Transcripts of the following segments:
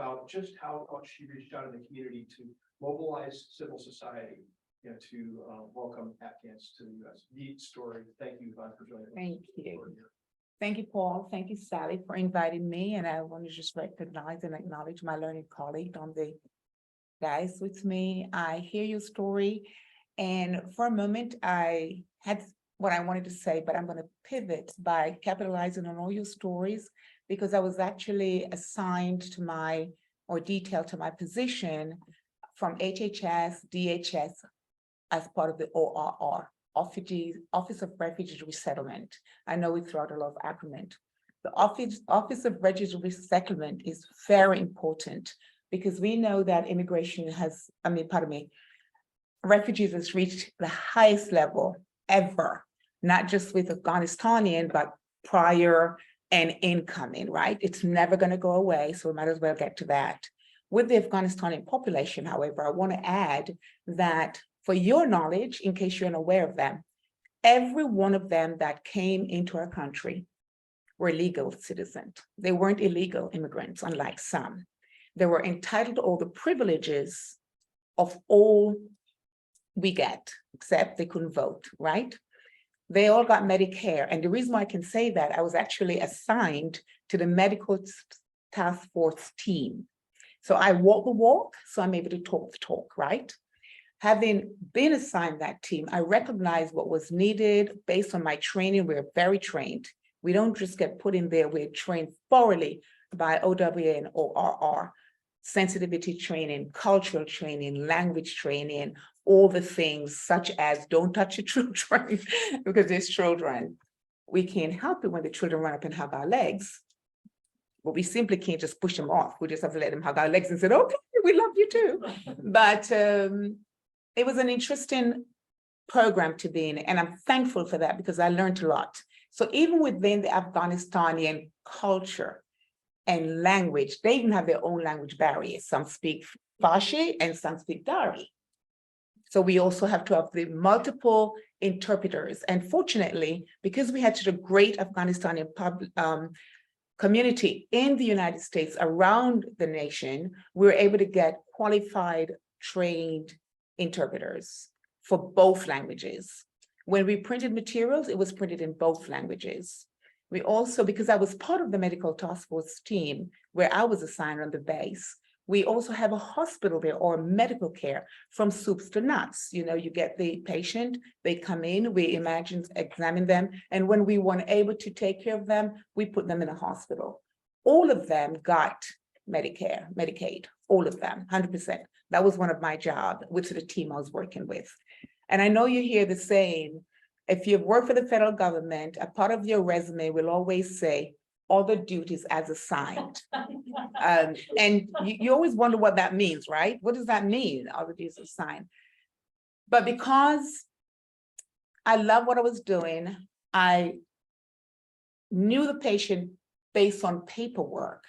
about just how much she reached out in the community to mobilize civil society, to welcome Afghans to the U.S. Neat story. Thank you, Yvonne, for joining us. Thank you. Thank you, Paul. Thank you, Sally, for inviting me. And I want to just recognize and acknowledge my learning colleague on the guys with me. I hear your story. And for a moment, I had what I wanted to say, but I'm going to pivot by capitalizing on all your stories, because I was actually assigned to detailed to my position from HHS, DHS, as part of the ORR, Office of Refugee Resettlement. I know we throw out a lot of acronyms. The Office of Refugee Resettlement is very important because we know that immigration refugees has reached the highest level ever, not just with Afghanistanian, but prior and incoming, right? It's never going to go away, so we might as well get to that. With the Afghanistani population, however, I want to add that for your knowledge, in case you're unaware of them, every one of them that came into our country were legal citizens. They weren't illegal immigrants, unlike some. They were entitled to all the privileges of all we get, except they couldn't vote, right? They all got Medicare. And the reason why I can say that, I was actually assigned to the medical task force team. So I walk the walk, so I'm able to talk the talk, right? Having been assigned that team, I recognized what was needed based on my training. We're very trained. We don't just get put in there. We're trained thoroughly by OWA and ORR, sensitivity training, cultural training, language training, all the things such as don't touch your children because there's children. We can't help it when the children run up and hug our legs, but we simply can't just push them off. We just have to let them hug our legs and say, okay, we love you too. But it was an interesting program to be in, and I'm thankful for that because I learned a lot. So even within the Afghanistani culture and language, they even have their own language barriers. Some speak Farsi and some speak Dari. So we also have to have the multiple interpreters. And fortunately, because we had such a great Afghanistani community in the United States around the nation, we were able to get qualified, trained interpreters for both languages. When we printed materials, it was printed in both languages. We also, because I was part of the medical task force team where I was assigned on the base, we also have a hospital there or medical care from soups to nuts. You get the patient, they come in, we examine them. And when we weren't able to take care of them, we put them in a hospital. All of them got Medicare, Medicaid, all of them, 100%. That was one of my jobs, which is the team I was working with. And I know you hear the saying, if you've worked for the federal government, a part of your resume will always say, other duties as assigned. And you always wonder what that means, right? What does that mean, other duties assigned? But because I love what I was doing, I knew the patient based on paperwork,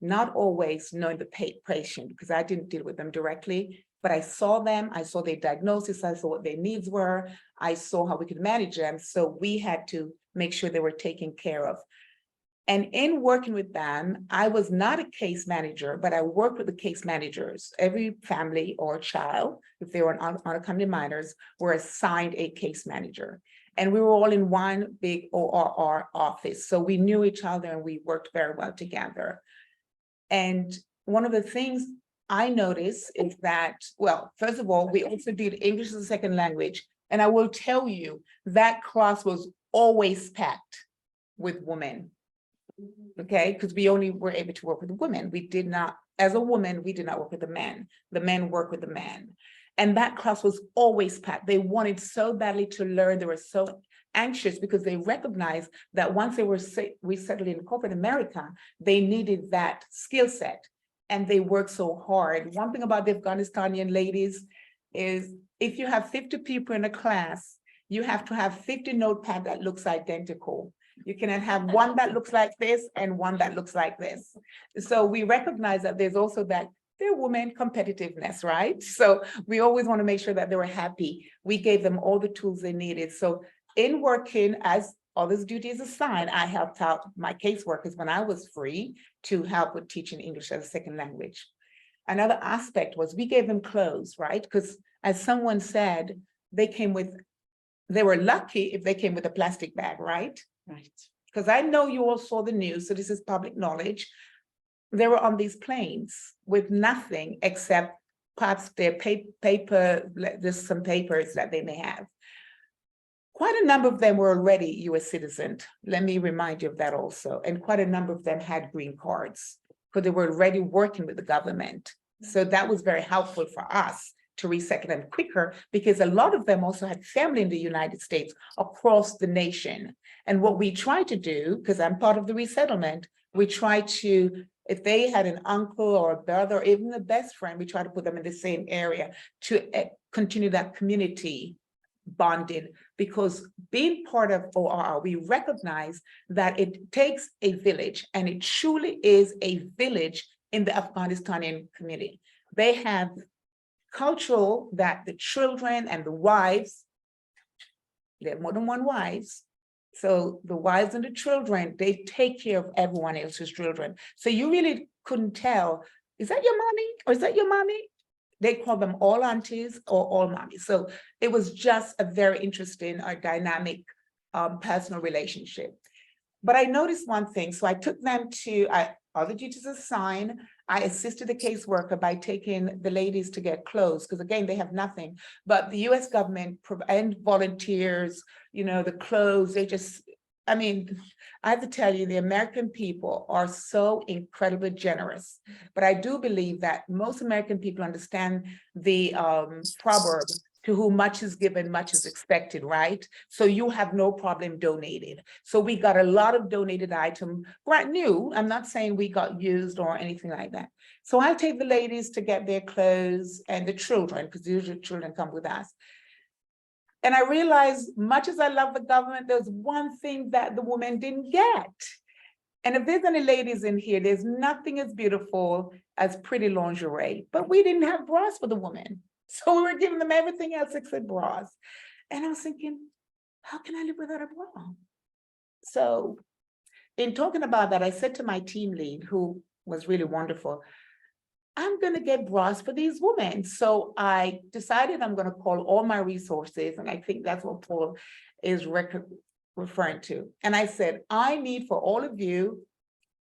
not always knowing the patient, because I didn't deal with them directly, but I saw them, I saw their diagnosis, I saw what their needs were, I saw how we could manage them. So we had to make sure they were taken care of. And in working with them, I was not a case manager, but I worked with the case managers. Every family or child, if they were unaccompanied minors, were assigned a case manager. And we were all in one big ORR office. So we knew each other and we worked very well together. And one of the things I noticed is that, well, first of all, we also did English as a second language. And I will tell you that class was always packed with women. Okay, because we only were able to work with women. We did not, as a woman, we did not work with the men. The men worked with the men. And that class was always packed. They wanted so badly to learn. They were so anxious because they recognized that once they were resettled in corporate America, they needed that skill set. And they worked so hard. One thing about the Afghanistani ladies is if you have 50 people in a class, you have to have 50 notepads that looks identical. You cannot have one that looks like this and one that looks like this. So we recognize that there's also that they're women competitiveness, right? So we always want to make sure that they were happy. We gave them all the tools they needed. So in working as others' duties assigned, I helped out my caseworkers when I was free to help with teaching English as a second language. Another aspect was we gave them clothes, right? Because as someone said, they were lucky if they came with a plastic bag, right? Right. Because I know you all saw the news, so this is public knowledge. They were on these planes with nothing except perhaps their paper, just some papers that they may have. Quite a number of them were already US citizens. Let me remind you of that also. And quite a number of them had green cards because they were already working with the government. So that was very helpful for us to resettle them quicker because a lot of them also had family in the United States across the nation. And what we try to do, because I'm part of the resettlement, we try to, if they had an uncle or a brother, or even a best friend, we try to put them in the same area to continue that community bonding, because being part of ORR, we recognize that it takes a village, and it truly is a village in the Afghanistani community. They have cultural that the children and the wives, they have more than one wives. So the wives and the children, they take care of everyone else's children. So you really couldn't tell, is that your mommy or is that your mommy? They call them all aunties or all mommies. So it was just a very interesting or dynamic personal relationship. But I noticed one thing. So I took them to other duties assigned. I assisted the caseworker by taking the ladies to get clothes, because again, they have nothing. But the US government and volunteers, you know, the clothes, they just, I mean, I have to tell you, the American people are so incredibly generous. But I do believe that most American people understand the proverb, to whom much is given, much is expected, right? So you have no problem donating. So we got a lot of donated items, brand new. I'm not saying we got used or anything like that. So I take the ladies to get their clothes and the children, because usually children come with us. And I realized, much as I love the government, there's one thing that the women didn't get. And if there's any ladies in here, there's nothing as beautiful as pretty lingerie, but we didn't have bras for the women. So we were giving them everything else except bras. And I was thinking, how can I live without a bra? So in talking about that, I said to my team lead, who was really wonderful, I'm going to get bras for these women. So I decided I'm going to call all my resources. And I think that's what Paul is referring to. And I said, I need for all of you,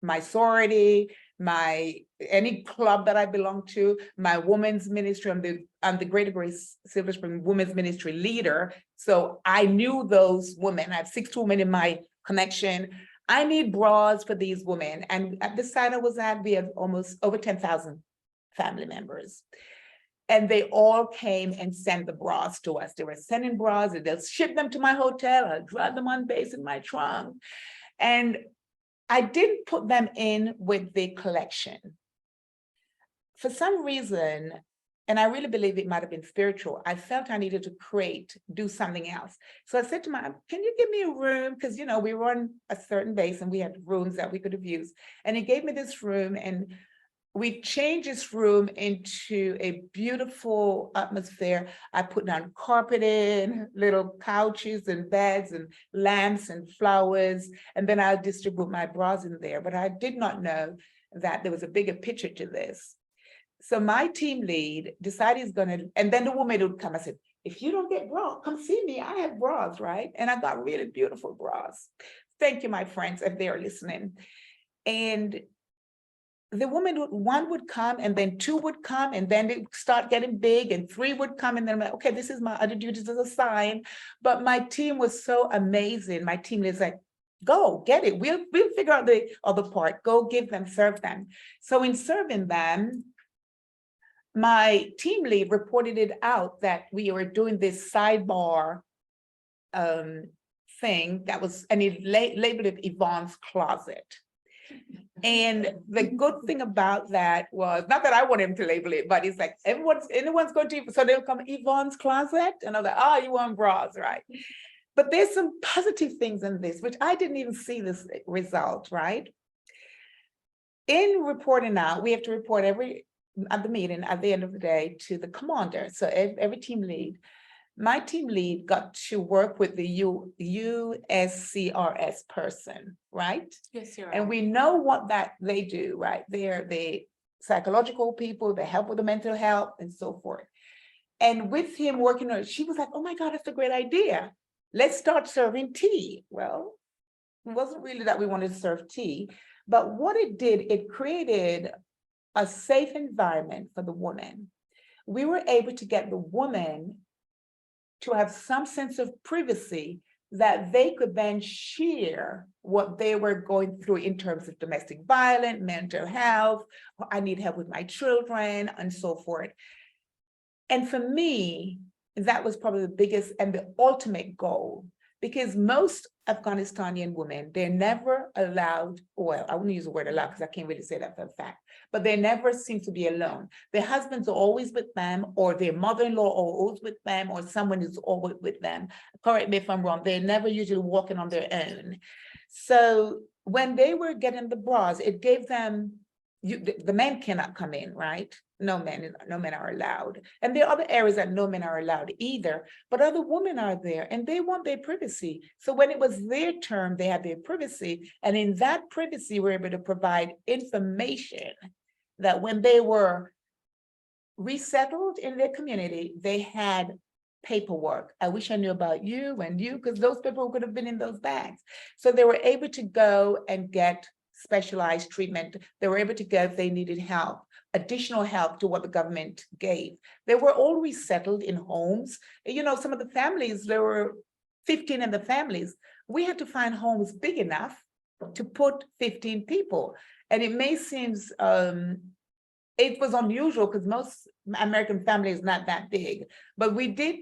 my sorority, any club that I belong to, my women's ministry, I'm the Greater Grace Silver Spring Women's Ministry leader. So I knew those women. I have 6 women in my connection. I need bras for these women. And at the site I was at, we had almost over 10,000 family members. And they all came and sent the bras to us. They were sending bras, and they'll ship them to my hotel. I'll drive them on base in my trunk. And I didn't put them in with the collection. For some reason, and I really believe it might have been spiritual, I felt I needed to do something else. So I said to my, can you give me a room? Because, you know, we were on a certain base and we had rooms that we could have used. And he gave me this room, and we changed this room into a beautiful atmosphere. I put down carpeting, little couches and beds and lamps and flowers, and then I'll distribute my bras in there. But I did not know that there was a bigger picture to this. So my team lead decided he's gonna, and then the woman would come. I said, if you don't get bras, come see me. I have bras, right? And I got really beautiful bras. Thank you, my friends, if they are listening. And the woman, one would come, and then 2 would come, and then they start getting big, and 3 would come, and then I'm like, okay, this is my other duties as a sign. But my team was so amazing. My team is like, go get it. We'll figure out the other part. Go give them, serve them. So in serving them, my team lead reported it out that we were doing this sidebar thing that was, and he labeled it Yvonne's closet. And the good thing about that was, not that I want him to label it, but it's like, anyone's going to, so they'll come Yvonne's closet, and I'm like, oh, you want bras, right? But there's some positive things in this, which I didn't even see this result, right? In reporting out, we have to report at the meeting at the end of the day to the commander. So every team lead, my team lead got to work with the USCRS person, right? Yes, you're And we know what that they do, right? They're the psychological people, they help with the mental health and so forth. And with him working on it, she was like, oh my God, that's a great idea. Let's start serving tea. Well, it wasn't really that we wanted to serve tea, but what it did, it created a safe environment for the woman. We were able to get the woman to have some sense of privacy that they could then share what they were going through in terms of domestic violence, mental health, I need help with my children, and so forth. And for me, that was probably the biggest and the ultimate goal, because most Afghanistani women, they're never allowed, well, I wouldn't use the word allowed because I can't really say that for a fact, but they never seem to be alone. Their husbands are always with them, or their mother-in-law are always with them, or someone is always with them. Correct me if I'm wrong, they're never usually walking on their own. So when they were getting the bras, it gave them, the men cannot come in, right? No men are allowed. And there are other areas that no men are allowed either, but other women are there and they want their privacy. So when it was their term, they had their privacy. And in that privacy, we're able to provide information that when they were resettled in their community, they had paperwork. I wish I knew about you and you, because those people could have been in those bags. So they were able to go and get specialized treatment. They were able to go if they needed help, additional help to what the government gave. They were all resettled in homes. You know, some of the families, there were 15 in the families. We had to find homes big enough to put 15 people. And it may seem, it was unusual because most American families not that big, but we did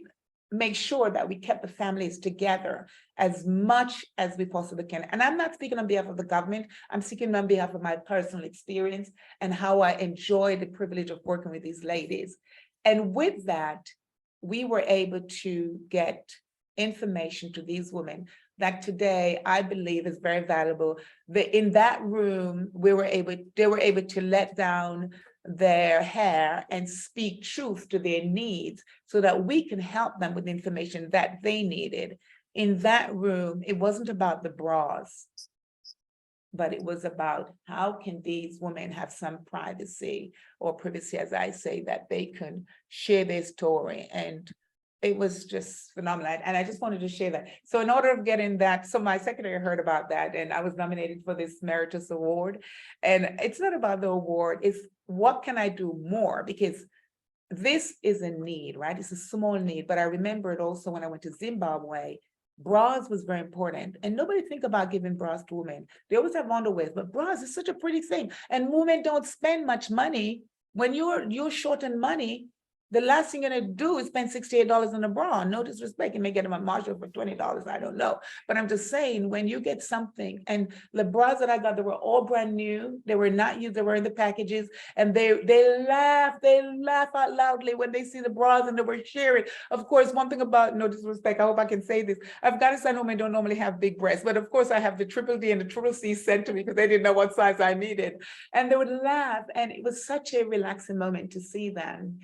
make sure that we kept the families together as much as we possibly can. And I'm not speaking on behalf of the government, I'm speaking on behalf of my personal experience and how I enjoy the privilege of working with these ladies. And with that, we were able to get information to these women that today I believe is very valuable. In that room, they were able to let down their hair and speak truth to their needs so that we can help them with the information that they needed. In that room, it wasn't about the bras, but it was about how can these women have some privacy, or privacy, as I say, that they can share their story. And it was just phenomenal. And I just wanted to share that. So in order of getting that, so my secretary heard about that and I was nominated for this Meritorious Award. And it's not about the award, it's what can I do more? Because this is a need, right? It's a small need, but I remember it also when I went to Zimbabwe, bras was very important. And nobody think about giving bras to women. They always have underwear, but bras is such a pretty thing. And women don't spend much money. When you're short on money, the last thing you're gonna do is spend $68 on a bra. No disrespect, you may get them at Marshall for $20, I don't know. But I'm just saying, when you get something, and the bras that I got, they were all brand new, they were not used, they were in the packages, and they laugh out loudly when they see the bras and they were sharing. Of course, one thing about, no disrespect, I hope I can say this, Afghanistan women don't normally have big breasts, but of course I have the triple D and the triple C sent to me because they didn't know what size I needed. And they would laugh, and it was such a relaxing moment to see them.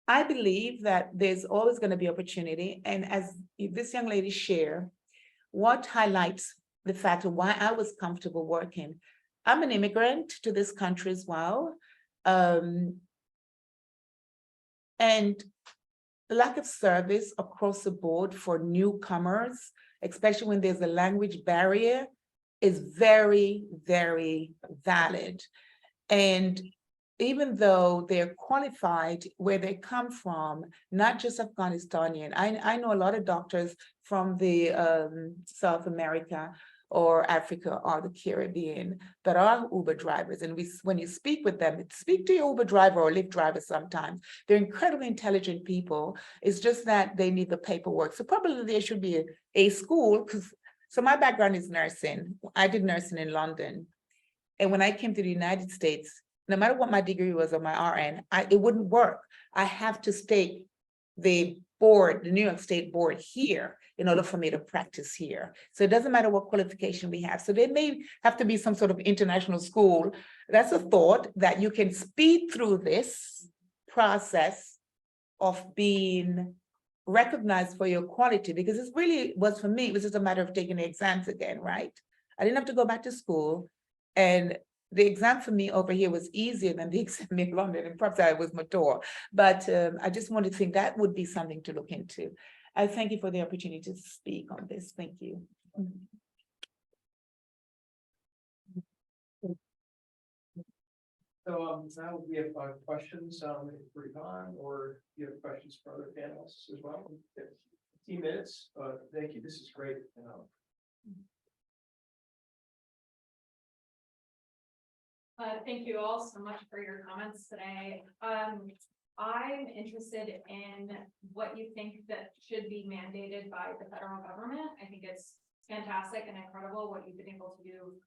I believe that there's always going to be opportunity. And as this young lady shared, what highlights the fact of why I was comfortable working. I'm an immigrant to this country as well. And the lack of service across the board for newcomers, especially when there's a language barrier, is very, very valid. And even though they're qualified where they come from, not just Afghanistani. I know a lot of doctors from the South America or Africa or the Caribbean that are Uber drivers. And when you speak with them, speak to your Uber driver or Lyft driver sometimes. They're incredibly intelligent people. It's just that they need the paperwork. So probably there should be a school, so my background is nursing. I did nursing in London. And when I came to the United States, no matter what my degree was or my RN, it wouldn't work. I have to state the board, the New York State board here in order for me to practice here. So it doesn't matter what qualification we have. So there may have to be some sort of international school. That's a thought that you can speed through this process of being recognized for your quality, because it really was for me, it was just a matter of taking the exams again, right? I didn't have to go back to school, and the exam for me over here was easier than the exam in London, and perhaps I was mature, but I just wanted to think that would be something to look into. I thank you for the opportunity to speak on this. Thank you. So now we have questions for Yvonne, or you have questions for other panelists as well. 15 minutes. Thank you. This is great. Thank you all so much for your comments today. I'm interested in what you think that should be mandated by the federal government. I think it's fantastic and incredible what you've been able to do